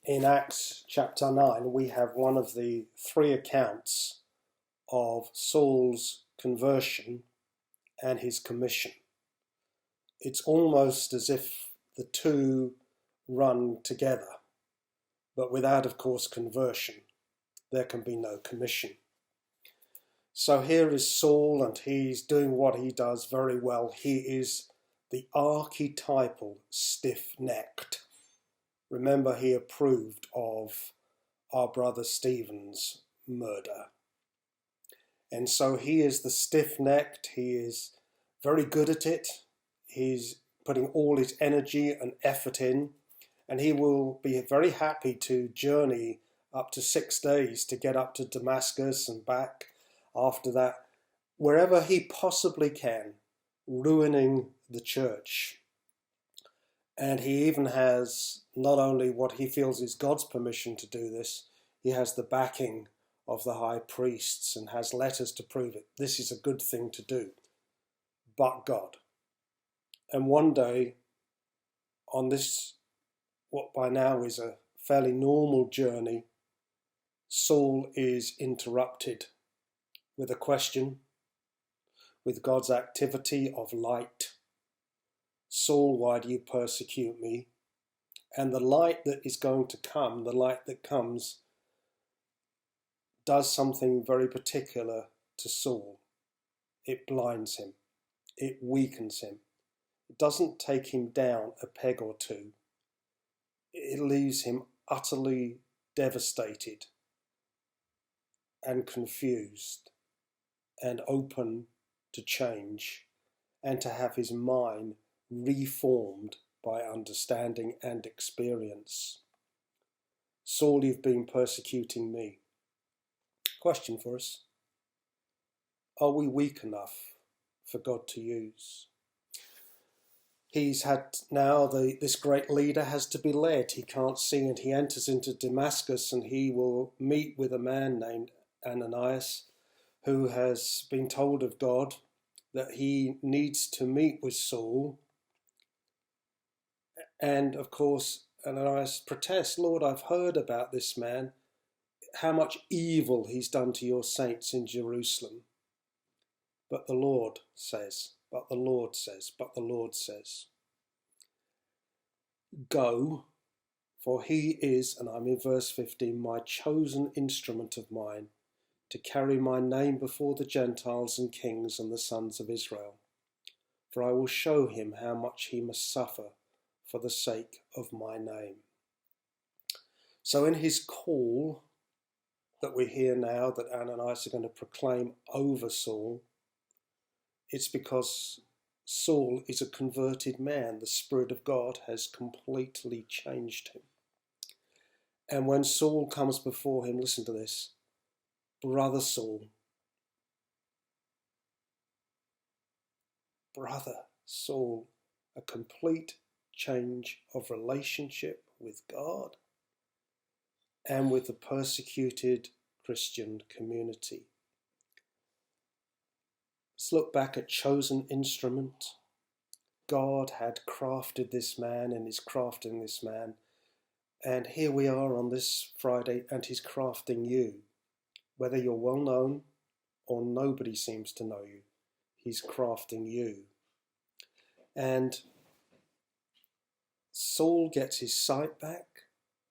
In Acts chapter 9, we have one of the three accounts of Saul's conversion and his commission. It's almost as if the two run together, but without, of course, conversion, there can be no commission. So here is Saul, and he's doing what he does very well. He is the archetypal stiff-necked. Remember, he approved of our brother Stephen's murder. And so he is the stiff-necked. He is very good at it. He's putting all his energy and effort in, and he will be very happy to journey up to 6 days to get up to Damascus and back after that, wherever he possibly can, ruining the church. And he even has not only what he feels is God's permission to do this, he has the backing of the high priests and has letters to prove it. This is a good thing to do, but God. And one day, on this, what by now is a fairly normal journey, Saul is interrupted with a question, with God's activity of light. Saul, why do you persecute me? And the light that is going to come, the light that comes, does something very particular to Saul. It blinds him. It weakens him. It doesn't take him down a peg or two. It leaves him utterly devastated and confused and open to change and to have his mind reformed by understanding and experience. Saul, you've been persecuting me. Question for us. Are we weak enough for God to use? He's had now, this great leader has to be led. He can't see, and he enters into Damascus, and he will meet with a man named Ananias, who has been told of God that he needs to meet with Saul. And of course, Ananias protests, Lord, I've heard about this man, how much evil he's done to your saints in Jerusalem. But the Lord says, go, for he is, and I'm in verse 15, my chosen instrument of mine, to carry my name before the Gentiles and kings and the sons of Israel. For I will show him how much he must suffer for the sake of my name. So in his call that we hear now that Ananias is going to proclaim over Saul, it's because Saul is a converted man. The Spirit of God has completely changed him. And when Saul comes before him, listen to this, brother Saul, a complete change of relationship with God and with the persecuted Christian community. Let's look back at chosen instrument. God had crafted this man and is crafting this man. And here we are on this Friday, and he's crafting you. Whether you're well known or nobody seems to know you, he's crafting you. And Saul gets his sight back.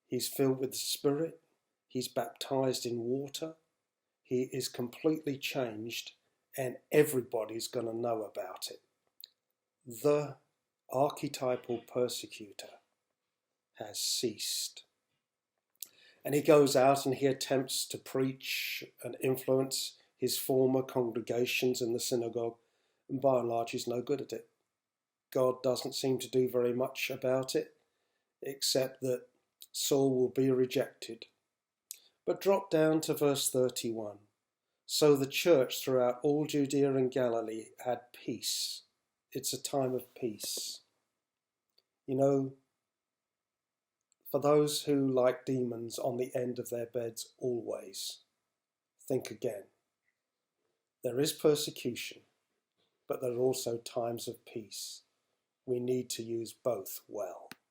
He's filled with the Spirit. He's baptized in water. He is completely changed, and everybody's going to know about it. The archetypal persecutor has ceased. And he goes out and he attempts to preach and influence his former congregations in the synagogue, and by and large he's no good at it. God doesn't seem to do very much about it, except that Saul will be rejected. But drop down to verse 31. So the church throughout all Judea and Galilee had peace. It's a time of peace. You know, for those who, like demons, on the end of their beds always, think again. There is persecution, but there are also times of peace. We need to use both well.